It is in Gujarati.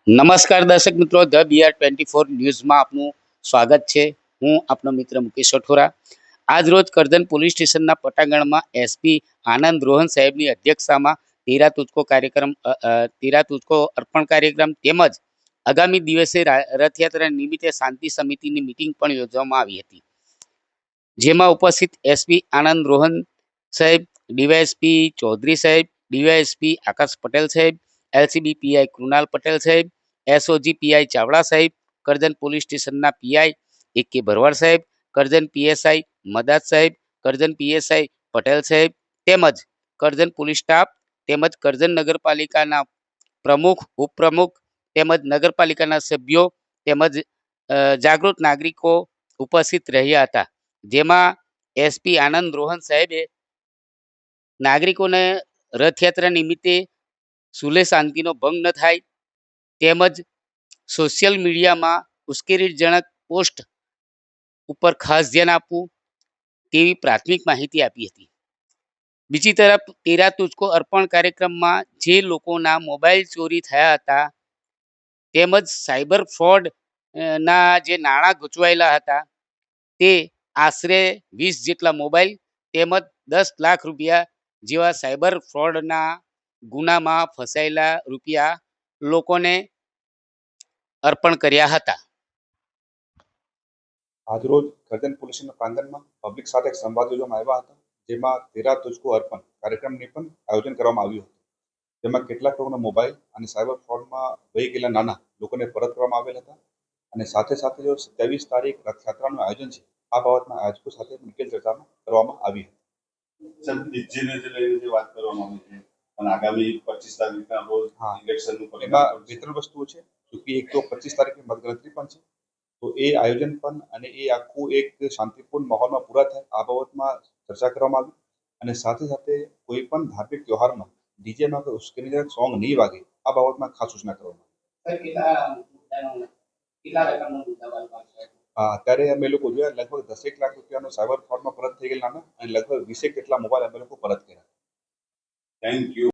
નમસ્કાર દર્શક મિત્રો, ધ BR24 ન્યૂઝમાં આપનું સ્વાગત છે. હું આપનો મિત્ર મુકેશ અઠોરા. આજ રોજ કરજણ પોલીસ સ્ટેશનના પટાંગણમાં એસપી આનંદ રોહન સાહેબની અધ્યક્ષતામાં તીરા તુજકો અર્પણ કાર્યક્રમ તેમજ આગામી દિવસે રથયાત્રા નિમિત્તે શાંતિ સમિતિની મિટિંગ પણ યોજવામાં આવી હતી, જેમાં ઉપસ્થિત એસપી આનંદ રોહન સાહેબ, ડીવાયએસપી ચૌધરી સાહેબ, ડીવાયએસપી આકાશ પટેલ સાહેબ, એલસીબી પીઆઈ કૃણાલ પટેલ સાહેબ, એસઓજી પીઆઈ ચાવડા સાહેબ, કરજણ પોલીસ સ્ટેશનના પીઆઈ AK ભરવાડ સાહેબ, કરજણ પીએસઆઈ મદાદ સાહેબ, કરજણ પીએસઆઈ પટેલ સાહેબ તેમજ કરજણ પોલીસ સ્ટાફ તેમજ કરજણ નગરપાલિકાના પ્રમુખ, ઉપપ્રમુખ તેમજ નગરપાલિકાના સભ્યો તેમજ જાગૃત નાગરિકો ઉપસ્થિત રહ્યા હતા, જેમાં એસપી આનંદ રોહન સાહેબે નાગરિકોને રથયાત્રા નિમિત્તે સુલે શાંતિનો ભંગ ન થાય તેમજ સોશિયલ મીડિયામાં ઉશ્કેરણીજનક પોસ્ટ ઉપર ખાસ ધ્યાન આપવું તેવી પ્રાથમિક માહિતી આપી હતી. બીજી તરફ તેરા તુજકો અર્પણ કાર્યક્રમમાં જે લોકોના મોબાઈલ ચોરી થયા હતા તેમજ સાયબર ફ્રોડ ના જે નાણાં ગૂંચવાયેલા હતા તે આશરે 20 જેટલા મોબાઈલ તેમજ 10 લાખ રૂપિયા જેવા સાયબર ફ્રોડના ગુનામાં ફસાયેલા રૂપિયા લોકોને અર્પણ કર્યા હતા. આજરોજ કરજણ પોલીસના પ્રાંગણમાં પબ્લિક સાથે એક સંવાદ યોજવામાં આવ્યા હતા, જેમાં તેરા તુજકો અર્પણ કાર્યક્રમની પણ આયોજન કરવામાં આવ્યું હતું, જેમાં કેટલાક લોકોના મોબાઈલ અને સાયબર ફ્રોડમાં વહી ગયેલા નાના લોકોને પરત કરવામાં આવેલ હતા અને સાથે સાથે જો 23 તારીખ રથયાત્રાનું આયોજન છે આ બાબતમાં આયોજકો સાથે ડિટેલ ચર્ચા કરવામાં આવી હતી. સર, ડીજેને લઈને જે વાત કરવામાં આવી છે અને આગામી 25 તારીખના રોજ ઇલેક્શનનું એમાં બે ત્રણ વસ્તુઓ છે. એક તો 25 તારીખે મતગણતરી પણ છે, તો એ આયોજન પણ અને એ આખું એક શાંતિપૂર્ણ માહોલમાં પૂરા થાય આ બાબતમાં ચર્ચા કરવામાં આવી અને સાથે સાથે કોઈ પણ ધાર્મિક તહેવારમાં ડીજેમાં કોઈ ઉશ્કેરણીજનક સોંગ નહીં વાગે આ બાબતમાં ખાસ સૂચના કરવામાં આવી. અત્યારે અમે લોકો જોયા લગભગ 10 લાખ રૂપિયાનો સાયબર ફ્રોડમાં પરત થઈ ગયેલા નાના અને લગભગ 20 જેટલા મોબાઈલ અમે લોકો પરત કર્યા. Thank you.